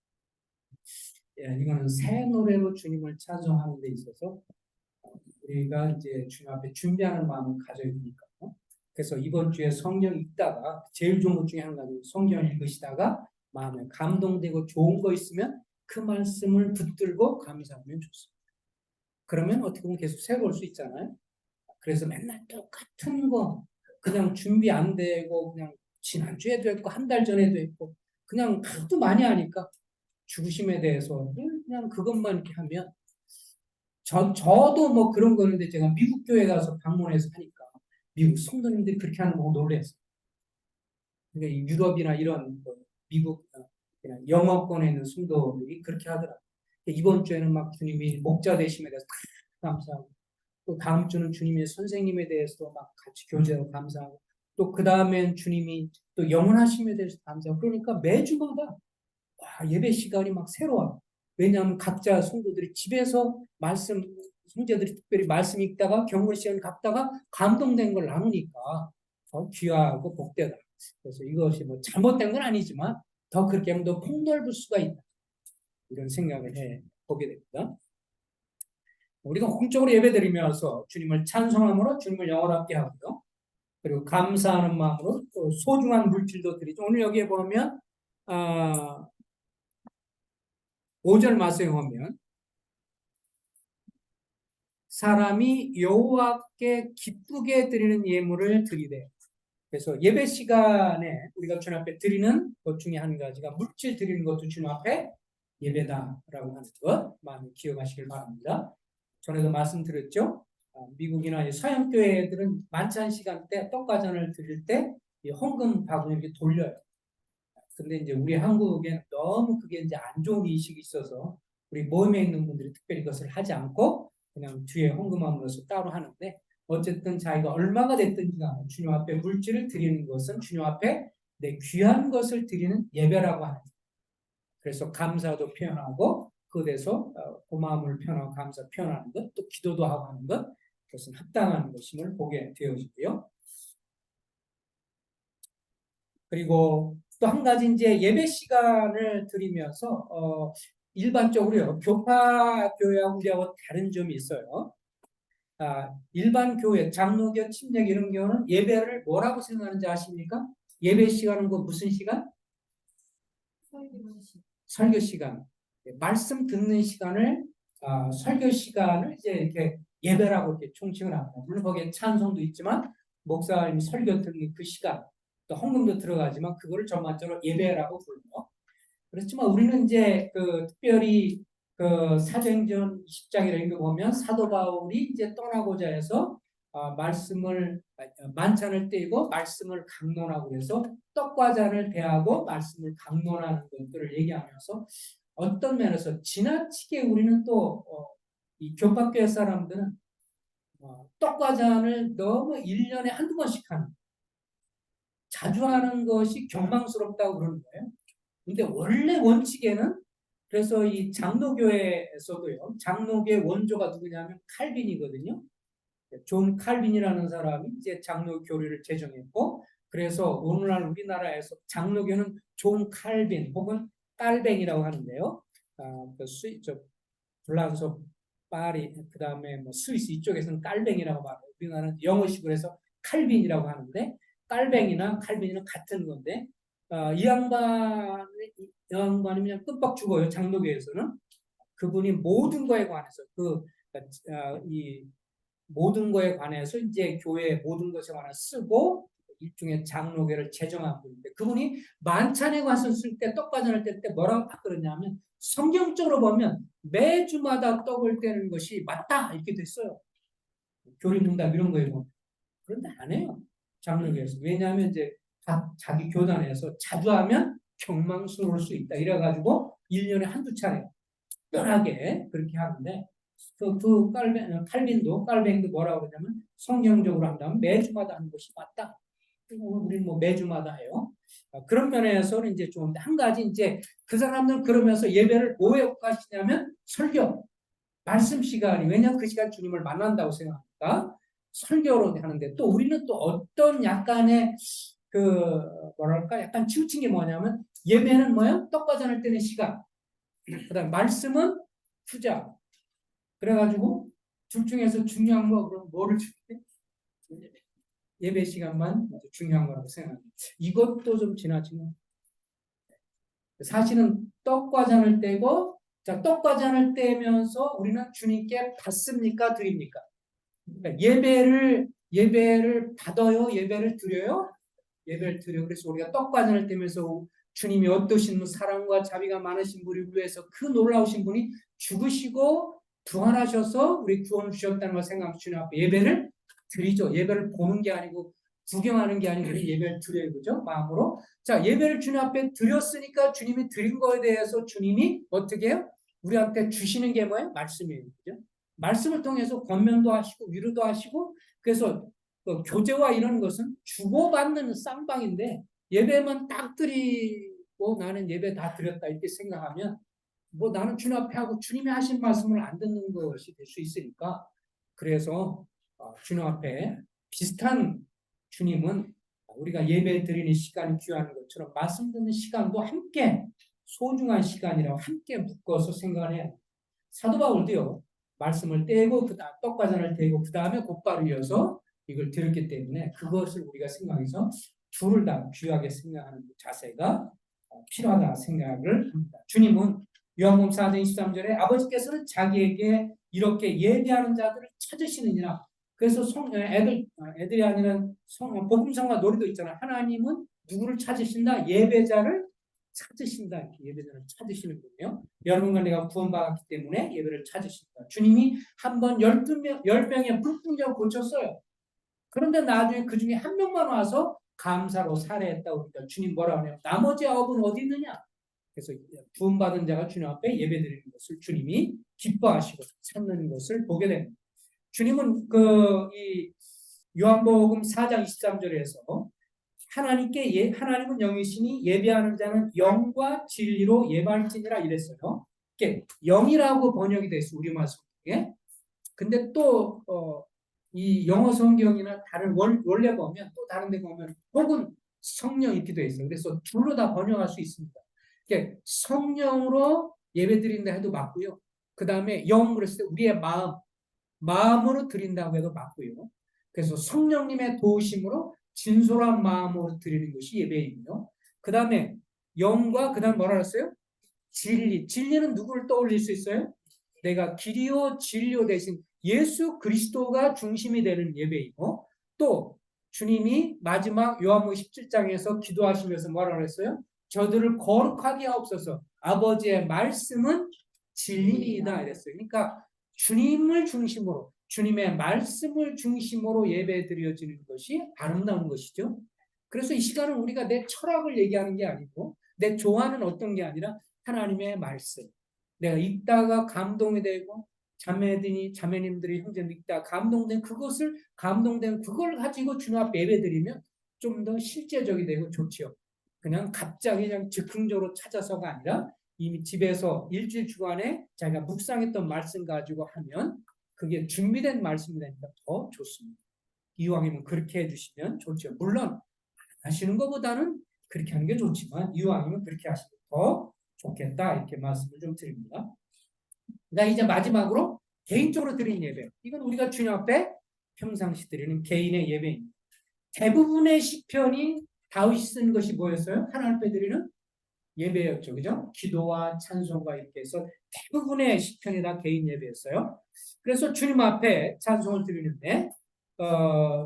예, 이거는 새 노래로 주님을 찬송하는 데 있어서 우리가 이제 주님 앞에 준비하는 마음을 가져야 되니까요. 그래서 이번 주에 성경 읽다가 제일 좋은 것 중에 한 가지 성경 읽으시다가 마음에 감동되고 좋은 거 있으면 그 말씀을 붙들고 감사하면 좋습니다. 그러면 어떻게 보면 계속 새로울 수 있잖아요. 그래서 맨날 똑같은 거 그냥 준비 안 되고 그냥 지난주에도 했고 한 달 전에도 했고 그냥 하도 많이 하니까 죽으심에 대해서 그냥 그것만 이렇게 하면 저도 뭐 그런 거는데 제가 미국 교회 가서 방문해서 하니까 미국 성도님들이 그렇게 하는 거 보고 놀랐어요. 그러니까 유럽이나 이런 미국 그냥 영어권에 있는 성도들이 그렇게 하더라고요. 이번 주에는 막 주님이 목자 되심에 대해서 감사하고 또 다음 주는 주님의 선생님에 대해서도 막 같이 교제하고 감사하고 또 그 다음엔 주님이 또 영원하심에 대해서 감사하고 그러니까 매주마다 와, 예배 시간이 막 새로워. 왜냐하면 각자 성도들이 집에서 말씀, 형제들이 특별히 말씀 읽다가 경건 시간 갖다가 감동된 걸 나누니까 더 귀하고 복되다. 그래서 이것이 뭐 잘못된 건 아니지만 더 그렇게 하면 더 폭넓을 수가 있다. 이런 생각을 해 보게 됩니다. 우리가 공적으로 예배드리면서 주님을 찬송함으로 주님을 영원하게 하고요. 그리고 감사하는 마음으로 또 소중한 물질도 드리죠. 오늘 여기에 보면 5절 말씀에 보면 사람이 여호와께 기쁘게 드리는 예물을 드리되 그래서 예배 시간에 우리가 주님 앞에 드리는 것 중에 한 가지가 물질 드리는 것도 주님 앞에 예배다라고 하는 것 많이 기억하시길 바랍니다. 전에도 말씀드렸죠. 미국이나 서양 교회들은 만찬 시간 때 떡가전을 드릴 때 헌금 바구니 이렇게 돌려요. 근데 이제 우리 한국에는 너무 그게 이제 안 좋은 인식이 있어서 우리 모임에 있는 분들이 특별히 그것을 하지 않고 그냥 뒤에 헌금함으로써 따로 하는데 어쨌든 자기가 얼마가 됐든지 간에 주님 앞에 물질을 드리는 것은 주님 앞에 내 귀한 것을 드리는 예배라고 하는 거예요. 그래서 감사도 표현하고 그대서 고마움을 표현하고 감사 표현하는 것, 또 기도도 하고 하는 것, 그것은 합당한 것임을 보게 되어지고요. 그리고 또 한 가지 이제 예배 시간을 드리면서 일반적으로요 교파 교회하고 우리하고 다른 점이 있어요. 일반 교회 장로교 침례 이런 경우는 예배를 뭐라고 생각하는지 아십니까? 예배 시간은 그 무슨 시간? 설교 시간. 말씀 듣는 시간을 설교 시간을 이제 이렇게 예배라고 이렇게 총칭을 합니다. 물론 거기에 찬송도 있지만 목사님 설교 듣는 그 시간 또 헌금도 들어가지만 그거를 전반적으로 예배라고 불러요. 그렇지만 우리는 이제 그 특별히 그 사도행전 20장 이런 거 보면 사도 바울이 이제 떠나고자 해서 말씀을 만찬을 떼고 말씀을 강론하고 해서 떡과 잔을 대하고 말씀을 강론하는 것들을 얘기하면서 어떤 면에서 지나치게 우리는 또 이 교파교회 사람들은 떡과 잔을 너무 1년에 한두 번씩 하는 자주 하는 것이 경망스럽다고 그러는 거예요. 근데 원래 원칙에는 그래서 이 장로교회에서도요. 장로교회 원조가 누구냐면 칼빈이거든요. 존 칼빈이라는 사람이 이제 장로 교리를 제정했고 그래서 오늘날 우리나라에서 장로교는 존 칼빈 혹은 깔뱅이라고 하는데요. 그 불란서 파리 그다음에 뭐 스위스 이쪽에서는 깔뱅이라고 말해요. 우리나라는 영어식으로 해서 칼빈이라고 하는데 깔뱅이나 칼빈이는 같은 건데 이 양반이 그냥 끔박 죽어요. 장로교에서는 그분이 모든 거에 관해서 이 모든 거에 관해서 이제 교회 모든 것에 관해서 쓰고 일종의 장로교를 제정한 분인데 그분이 만찬에 가서 쓸 때 떡과전을 뗄 때 뭐라고 딱 그러냐면 성경적으로 보면 매주마다 떡을 떼는 것이 맞다 이렇게 됐어요. 교리문답 이런 거에 보면 그런데 안 해요. 장로교에서 왜냐하면 이제 자기 교단에서 자주 하면 경망스러울 수 있다 이래가지고 1년에 한두 차례 특별하게 그렇게 하는데 칼빈도 뭐라고 그러냐면 성경적으로 한다면 매주마다 하는 것이 맞다. 우리는 뭐 매주마다 해요. 그런 면에서는 이제 좀 한 가지 이제 그 사람들은 그러면서 예배를 뭐에 가시냐면 설교, 말씀 시간이 왜냐하면 그 시간 주님을 만난다고 생각하니까 설교로 하는데 또 우리는 또 어떤 약간의 그 뭐랄까 약간 치우친 게 뭐냐면 예배는 뭐야? 떡과자 할 때는 시간, 그다음 말씀은 투자. 그래가지고 둘 중에서 중요한 거 그럼 뭐를 줄게? 예배 시간만 중요한 거라고 생각합니다. 이것도 좀 지나치면 사실은 떡과 잔을 떼고 자 떡과 잔을 떼면서 우리는 주님께 받습니까 드립니까? 그러니까 예배를 받아요, 예배를 드려요, 예배를 드려요. 그래서 우리가 떡과 잔을 떼면서 주님이 어떠신 사랑과 자비가 많으신 분을 위해서 그 놀라우신 분이 죽으시고 부활하셔서 우리 구원을 주셨다는 걸 생각하면 주님 앞에 예배를 드리죠. 예배를 보는 게 아니고 구경하는 게 아니고 예배를 드려요. 그죠? 마음으로. 자, 예배를 주님 앞에 드렸으니까 주님이 드린 거에 대해서 주님이 어떻게 해요? 우리한테 주시는 게 뭐예요? 말씀이에요. 그죠? 말씀을 통해서 권면도 하시고 위로도 하시고 그래서 교제와 이런 것은 주고받는 쌍방인데 예배만 딱 드리고 나는 예배 다 드렸다 이렇게 생각하면 뭐 나는 주님 앞에 하고 주님이 하신 말씀을 안 듣는 것이 될 수 있으니까 그래서 주님 앞에 비슷한 주님은 우리가 예배 드리는 시간이 귀한 것처럼 말씀 듣는 시간도 함께 소중한 시간이라고 함께 묶어서 생각을 해야 합니다. 사도 바울도요. 말씀을 떼고 그다음 떡과잔을 떼고 그 다음에 곧바로 이어서 이걸 들었기 때문에 그것을 우리가 생각해서 둘을 다 귀하게 생각하는 자세가 필요하다 생각을 합니다. 주님은 요한복음 4장 23절에 아버지께서는 자기에게 이렇게 예배하는 자들을 찾으시느니라. 그래서 애들이 아니라 복음성과 노래도 있잖아요. 하나님은 누구를 찾으신다? 예배자를 찾으신다. 이렇게 예배자를 찾으시는군요. 여러분과 내가 구원받았기 때문에 예배를 찾으신다. 주님이 한번 10명의 불풍자를 고쳤어요. 그런데 나중에 그 중에 한 명만 와서 감사로 살해했다고 그러니까 주님 뭐라고 하냐면 나머지 9은 어디 있느냐? 그래서 구원받은 자가 주님 앞에 예배드리는 것을 주님이 기뻐하시고 찾는 것을 보게 됩니다. 주님은 이 요한복음 4장 23절에서 하나님은 영이시니 예배하는 자는 영과 진리로 예배할지니라 이랬어요. 이게 영이라고 번역이 됐어요. 우리말 성경에. 근데 또 이 영어 성경이나 다른 원래 보면 또 다른 데 보면 혹은 성령 이렇게 돼 있어요. 그래서 둘로 다 번역할 수 있습니다. 이게 성령으로 예배드린다 해도 맞고요. 그 다음에 영 그랬을 때 우리의 마음으로 드린다고 해도 맞고요. 그래서 성령님의 도우심으로 진솔한 마음으로 드리는 것이 예배이고요. 그 다음에 영과 그 다음 뭐라 그랬어요? 진리는 누구를 떠올릴 수 있어요? 내가 길이요 진리요 대신 예수 그리스도가 중심이 되는 예배이고 또 주님이 마지막 요한복음 17장에서 기도하시면서 뭐라고 했어요? 저들을 거룩하게 하옵소서. 아버지의 말씀은 진리이다 이랬어요. 그러니까 주님을 중심으로 주님의 말씀을 중심으로 예배 드려지는 것이 아름다운 것이죠. 그래서 이 시간은 우리가 내 철학을 얘기하는 게 아니고 내 좋아하는 어떤 게 아니라 하나님의 말씀. 내가 읽다가 감동이 되고 자매님들이 형제들 읽다가 감동된 그걸 가지고 주님 앞에 예배드리면 좀 더 실제적이 되고 좋지요. 그냥 갑자기 그냥 즉흥적으로 찾아서가 아니라 이미 집에서 일주일 주간에 자기가 묵상했던 말씀 가지고 하면 그게 준비된 말씀이 되니까 더 좋습니다. 이왕이면 그렇게 해주시면 좋죠. 물론 하시는 것보다는 그렇게 하는 게 좋지만 이왕이면 그렇게 하시면 더 좋겠다 이렇게 말씀을 좀 드립니다. 그러니까 이제 마지막으로 개인적으로 드리는 예배. 이건 우리가 주님 앞에 평상시 드리는 개인의 예배입니다. 대부분의 시편이 다윗이 쓴 것이 뭐였어요? 하나님 앞에 드리는 예배였죠. 그죠? 기도와 찬송과 이렇게 해서 대부분의 시편이 다 개인 예배였어요. 그래서 주님 앞에 찬송을 드리는데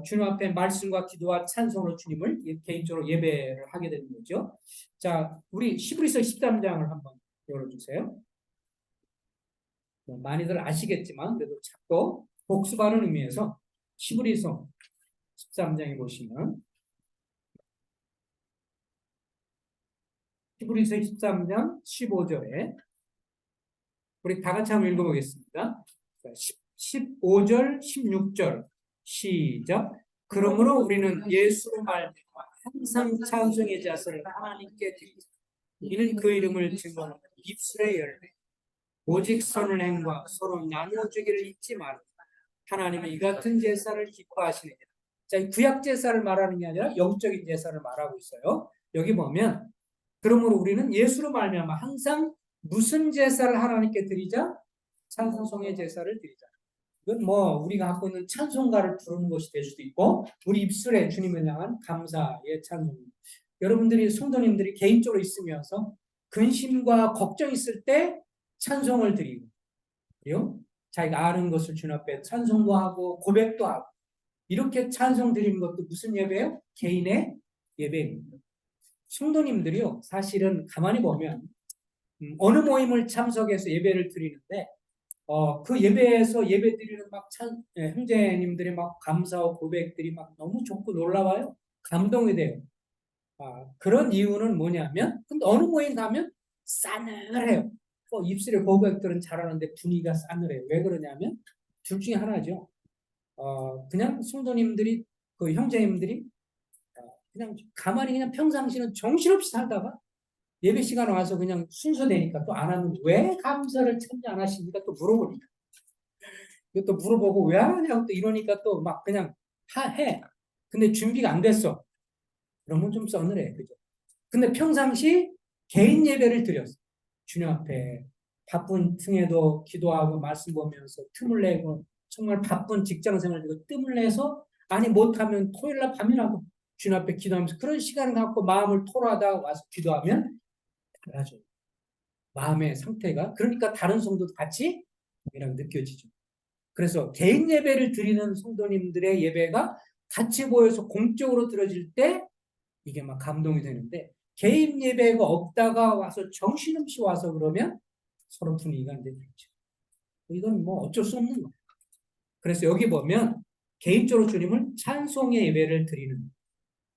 주님 앞에 말씀과 기도와 찬송으로 주님을 개인적으로 예배를 하게 되는 거죠. 자, 우리 히브리서 13장을 한번 열어주세요. 많이들 아시겠지만 그래도 자꾸 복습하는 의미에서 히브리서 13장에 보시면 히브리서 13장 15절에 우리 다 같이 한번 읽어보겠습니다. 15절, 16절 시작. 그러므로 우리는 예수로 말미암아 항상 찬송의 자세를 하나님께 드리자. 이는 그 이름을 증거하는 입술의 열매 오직 선을 행과 서로 나누어주기를 잊지 말라. 하나님은 이 같은 제사를 기뻐하시느니라. 자, 이 구약 제사를 말하는 게 아니라 영적인 제사를 말하고 있어요. 여기 보면 그러므로 우리는 예수로 말미암아 항상 무슨 제사를 하나님께 드리자? 찬송의 제사를 드리자. 이건 뭐 우리가 갖고 있는 찬송가를 부르는 것이 될 수도 있고 우리 입술에 주님을 향한 감사의 찬송. 여러분들이 성도님들이 개인적으로 있으면서 근심과 걱정 있을 때 찬송을 드리고 그리고 자기가 아는 것을 주님 앞에 찬송도 하고 고백도 하고 이렇게 찬송 드리는 것도 무슨 예배예요? 개인의 예배입니다. 성도님들이요 사실은 가만히 보면 어느 모임을 참석해서 예배를 드리는데 그 예배에서 예배 드리는 형제님들의 막 감사와 고백들이 막 너무 좋고 놀라워요. 감동이 돼요. 그런 이유는 뭐냐면 근데 어느 모임 가면 싸늘해요. 입술에 고백들은 잘하는데 분위기가 싸늘해요. 왜 그러냐면 둘 중에 하나죠. 그냥 성도님들이 그 형제님들이 그냥 가만히 그냥 평상시는 정신없이 살다가 예배 시간 와서 그냥 순서되니까 또 안 하면 왜 감사를 참지 안 하십니까? 또 물어보니까 또 물어보고 왜 안 하냐고 또 이러니까 또 막 그냥 해. 근데 준비가 안 됐어. 그러면 좀 서늘해. 그죠? 근데 평상시 개인 예배를 드렸어. 주님 앞에 바쁜 틈에도 기도하고 말씀 보면서 틈을 내고 정말 바쁜 직장 생활 되고 뜸을 내서 아니 못하면 토요일날 밤이라도 주님 앞에 기도하면서 그런 시간을 갖고 마음을 토로하다가 와서 기도하면 달라져요. 마음의 상태가. 그러니까 다른 성도도 같이 이랑 느껴지죠. 그래서 개인 예배를 드리는 성도님들의 예배가 같이 모여서 공적으로 드려질 때 이게 막 감동이 되는데 개인 예배가 없다가 와서 정신없이 와서 그러면 서로 분위기가 안 되죠. 이건 뭐 어쩔 수 없는 거예요. 그래서 여기 보면 개인적으로 주님을 찬송의 예배를 드리는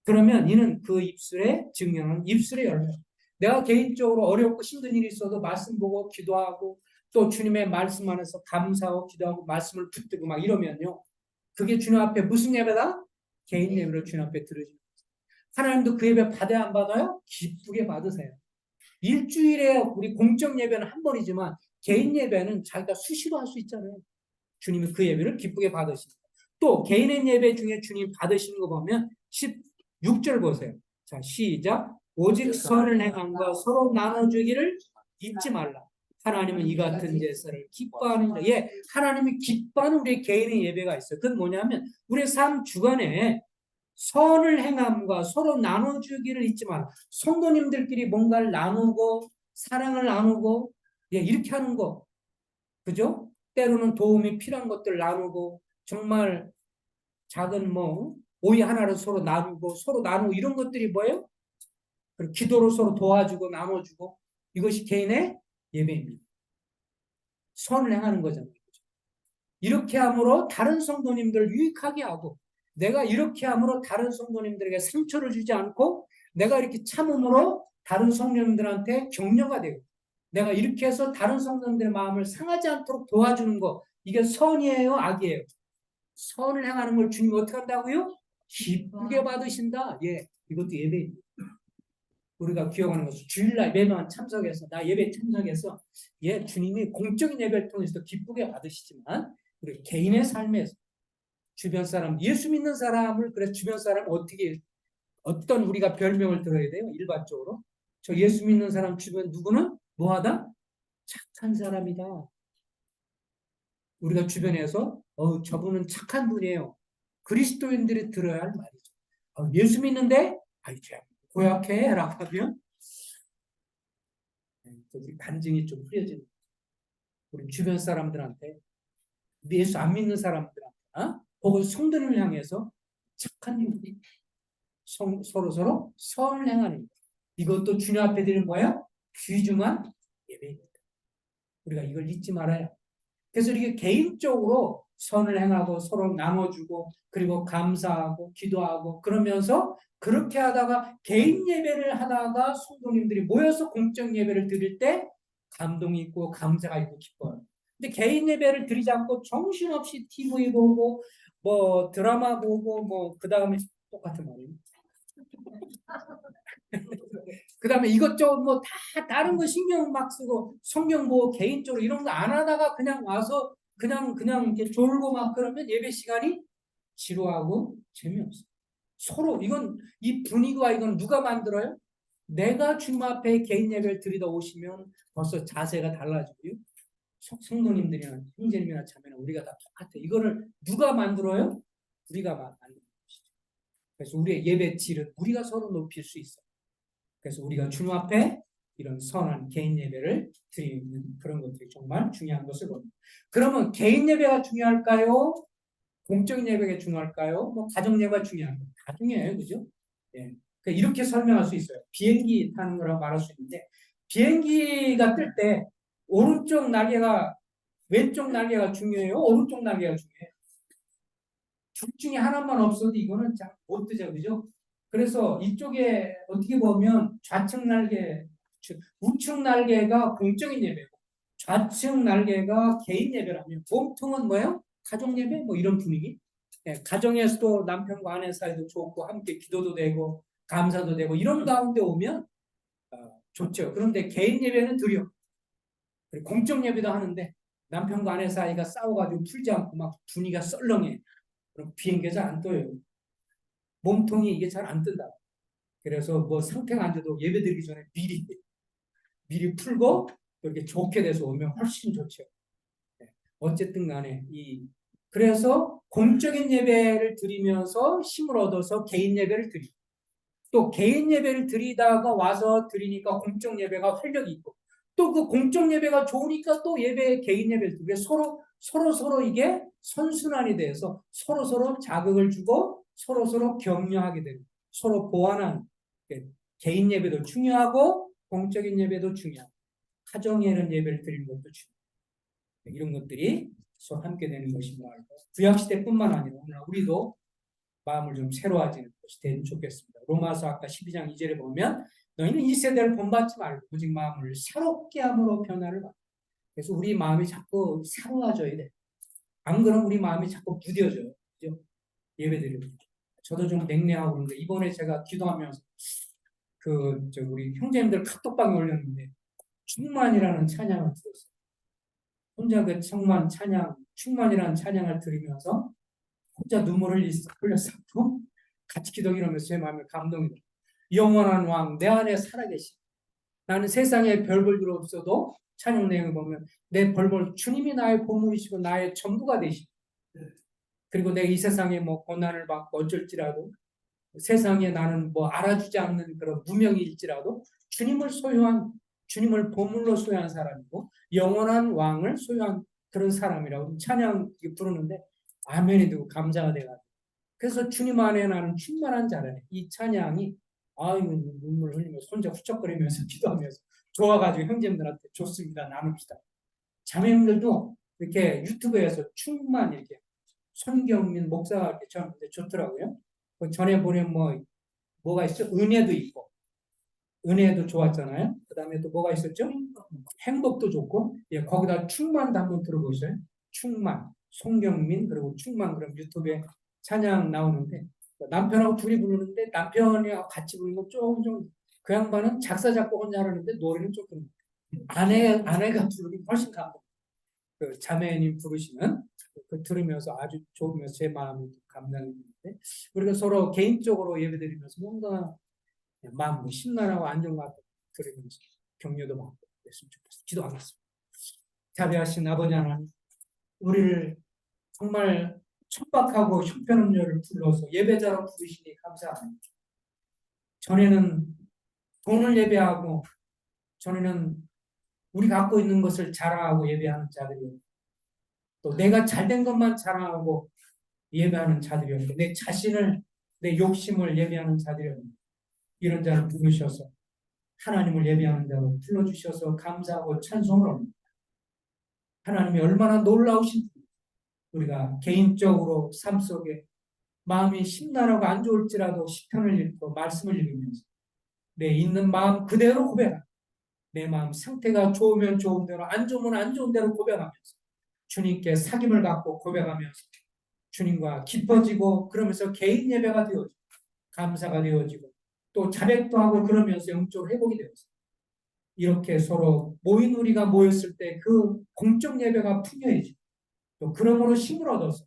그러면 이는 그 입술에 증명하는 입술의 열매. 내가 개인적으로 어렵고 힘든 일이 있어도 말씀 보고 기도하고 또 주님의 말씀 안에서 감사하고 기도하고 말씀을 붙들고 막 이러면요. 그게 주님 앞에 무슨 예배다? 개인 예배를 주님 앞에 드려주는 거예요. 하나님도 그 예배 받아야 안 받아요? 기쁘게 받으세요. 일주일에 우리 공적 예배는 한 번이지만 개인 예배는 자기가 수시로 할 수 있잖아요. 주님이 그 예배를 기쁘게 받으십니다. 또 개인의 예배 중에 주님 받으시는 거 보면 16절 보세요. 자, 시작. 오직 선을 행함과 서로 나눠주기를 잊지 말라. 하나님은 이 같은 제사를 기뻐하는다. 예, 하나님이 기뻐하는 우리 개인의 예배가 있어요. 그건 뭐냐면 우리의 삶 주간에 선을 행함과 서로 나눠주기를 잊지 마라. 성도님들끼리 뭔가를 나누고 사랑을 나누고 예, 이렇게 하는 거 그죠? 때로는 도움이 필요한 것들 나누고 정말 작은 뭐 오이 하나를 서로 나누고 이런 것들이 뭐예요? 그리고 기도로 서로 도와주고 나눠주고 이것이 개인의 예배입니다. 선을 행하는 거잖아요. 이렇게 함으로 다른 성도님들을 유익하게 하고 내가 이렇게 함으로 다른 성도님들에게 상처를 주지 않고 내가 이렇게 참음으로 다른 성도님들한테 격려가 되고 내가 이렇게 해서 다른 성도님들의 마음을 상하지 않도록 도와주는 거 이게 선이에요? 악이에요? 선을 행하는 걸 주님이 어떻게 한다고요? 기쁘게 받으신다. 예, 이것도 예배입니다. 우리가 기억하는 것은 주일날 예배만 참석해서 나 예배 참석해서 예, 주님이 공적인 예배를 통해서 기쁘게 받으시지만 우리 개인의 삶에서 주변 사람 예수 믿는 사람을 그래서 주변 사람 어떻게 어떤 우리가 별명을 들어야 돼요? 일반적으로 저 예수 믿는 사람 주변 누구는 뭐하다? 착한 사람이다. 우리가 주변에서 저분은 착한 분이에요. 그리스도인들이 들어야 할 말이죠. 예수 믿는데 아이 참 고약해 라고 하면 우리 간증이 좀 흐려지는 우리 주변 사람들한테 예수 안 믿는 사람들한테 혹은 성도를 향해서 착한 일이 서로 선을 행하는 것. 이것도 주님 앞에 드리는 거야? 귀중한 예배입니다. 우리가 이걸 잊지 말아야. 그래서 이게 개인적으로 선을 행하고 서로 나눠주고 그리고 감사하고 기도하고 그러면서 그렇게 하다가 개인 예배를 하다가 성도님들이 모여서 공적 예배를 드릴 때 감동이 있고 감사가 있고 기뻐요. 근데 개인 예배를 드리지 않고 정신없이 TV 보고 뭐 드라마 보고 뭐 그 다음에 똑같은 말이에요. 그 다음에 이것저것 뭐 다 다른 거 신경 막 쓰고 성경 보고 개인적으로 이런 거 안 하다가 그냥 와서 그냥 이렇게 졸고 막 그러면 예배 시간이 지루하고 재미없어요. 서로 이건 이 분위기와 이건 누가 만들어요? 내가 주님 앞에 개인 예배를 드리다 오시면 벌써 자세가 달라지고요. 성도님들이나 형제님이나 자매나 우리가 다 똑같아. 이거를 누가 만들어요? 우리가 만드는 것이죠. 그래서 우리의 예배 질은 우리가 서로 높일 수 있어요. 그래서 우리가 주님 앞에 이런 선한 개인 예배를 드리는 그런 것들이 정말 중요한 것을 봅니다. 그러면 개인 예배가 중요할까요? 공적인 예배가 중요할까요? 뭐 가정 예배가 중요할까요? 다 중요해요, 그죠? 예. 그러니까 이렇게 설명할 수 있어요. 비행기 타는 거라고 말할 수 있는데 비행기가 뜰 때 오른쪽 날개가 왼쪽 날개가 중요해요? 오른쪽 날개가 중요해요? 둘 중에 하나만 없어도 이거는 잘 못 뜨죠, 그죠? 그래서 이쪽에 어떻게 보면 좌측 날개, 우측 날개가 공적인 예배고 좌측 날개가 개인 예배라면 보통은 뭐예요? 가정 예배? 뭐 이런 분위기? 예, 가정에서도 남편과 아내 사이도 좋고 함께 기도도 되고 감사도 되고 이런 가운데 오면 좋죠. 그런데 개인 예배는 드려. 공적 예배도 하는데 남편과 아내 사이가 싸워가지고 풀지 않고 막 분위기가 썰렁해. 그럼 비행기가 잘 안 떠요. 몸통이 이게 잘 안 뜬다. 그래서 뭐 상태가 안 돼도 예배 드리기 전에 미리 풀고 이렇게 좋게 돼서 오면 훨씬 좋죠. 네. 어쨌든 간에 그래서 공적인 예배를 드리면서 힘을 얻어서 개인 예배를 드리고 또 개인 예배를 드리다가 와서 드리니까 공적 예배가 활력이 있고 또 그 공적 예배가 좋으니까 또 개인 예배를 드리고 서로 이게 선순환이 돼서 서로 자극을 주고 서로 격려하게 되고 서로 보완하는 개인 예배도 중요하고 공적인 예배도 중요하고 가정에는 예배를 드리는 것도 중요하고 이런 것들이 서로 함께 되는 것입니다. 구약 시대뿐만 아니라 오늘 우리도 마음을 좀 새로워지는 것이 되면 좋겠습니다. 로마서 아까 12장 2절에 보면 너희는 이 세대를 본받지 말고 오직 마음을 새롭게 함으로 변화를 받아. 그래서 우리 마음이 자꾸 새로워져야 돼. 안 그러면 우리 마음이 자꾸 무뎌져요. 그죠? 예배드리고. 저도 좀 냉랭하고 그런데 이번에 제가 기도하면서 우리 형제님들 카톡방에 올렸는데 충만이라는 찬양을 들었어요. 혼자 그 충만이라는 찬양을 들으면서 혼자 눈물을 흘렸었고 같이 기도하면서 제 마음에 감동이 돼요. 영원한 왕 내 안에 살아계시. 나는 세상에 별 볼 일 없어도 찬양 내용을 보면 내 벌벌 주님이 나의 보물이시고 나의 전부가 되시고 그리고 내가 이 세상에 뭐 고난을 받고 어쩔지라도 세상에 나는 뭐 알아주지 않는 그런 무명일지라도 주님을 보물로 소유한 사람이고 영원한 왕을 소유한 그런 사람이라고 찬양 부르는데 아멘이 되고 감사가 돼가지고 그래서 주님 안에 나는 충만한 자라네. 이 찬양이 아유 눈물 흘리면서 혼자 훌쩍거리면서 기도하면서 좋아가지고 형제님들한테 좋습니다. 나눕시다. 자매님들도 이렇게 유튜브에서 충만 이렇게 손경민 목사가 이렇게 저한테 좋더라고요. 그 전에 보면 뭐가 있어? 은혜도 있고 은혜도 좋았잖아요. 그 다음에 또 뭐가 있었죠? 행복도 좋고 예, 거기다 충만도 한번 들어보세요. 충만, 송경민 그리고 충만 그럼 유튜브에 찬양 나오는데 남편하고 둘이 부르는데 남편이랑 같이 부르는 거 조금 그 양반은 작사 작곡은 잘하는데 노래는 조금 아내가 부르니 훨씬 감동. 그 자매님 부르시는 그 들으면서 아주 좋으면서 제 마음이 감당이 되는데 우리가 서로 개인적으로 예배드리면서 뭔가 마음 심란하고 안정감 들으면서 격려도 받고 그랬으면 좋겠습니다. 기도하겠습니다. 자비하신 아버지 하나님 우리를 정말 천박하고 형편없는 불러서 예배자로 부르시니 감사합니다. 전에는 돈을 예배하고 전에는 우리 갖고 있는 것을 자랑하고 예배하는 자들이었고 또 내가 잘된 것만 자랑하고 예배하는 자들이었고 내 자신을 내 욕심을 예배하는 자들이었는데 이런 자를 부르셔서 하나님을 예배하는 자로 불러주셔서 감사하고 찬송을 합니다. 하나님이 얼마나 놀라우신 분 우리가 개인적으로 삶 속에 마음이 심란하고 안 좋을지라도 시편을 읽고 말씀을 읽으면서 내 있는 마음 그대로 고백하고 내 마음 상태가 좋으면 좋은 대로 안 좋으면 안 좋은 대로 고백하면서 주님께 사귐을 갖고 고백하면서 주님과 기뻐지고 그러면서 개인 예배가 되어지고 감사가 되어지고 또 자백도 하고 그러면서 영적 회복이 되어서 이렇게 서로 모인 우리가 모였을 때 그 공적 예배가 풍요해지고 또 그러므로 힘을 얻어서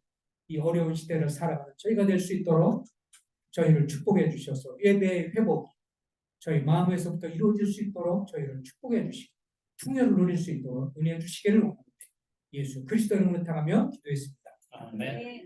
이 어려운 시대를 살아가는 저희가 될 수 있도록 저희를 축복해 주셔서 예배의 회복이 저희 마음에서부터 이루어질 수 있도록 저희를 축복해 주시고 풍요를 누릴 수 있도록 은혜해 주시기를 원합니다. 예수 그리스도 이름으로 부탁하며 기도했습니다. 아멘. 네.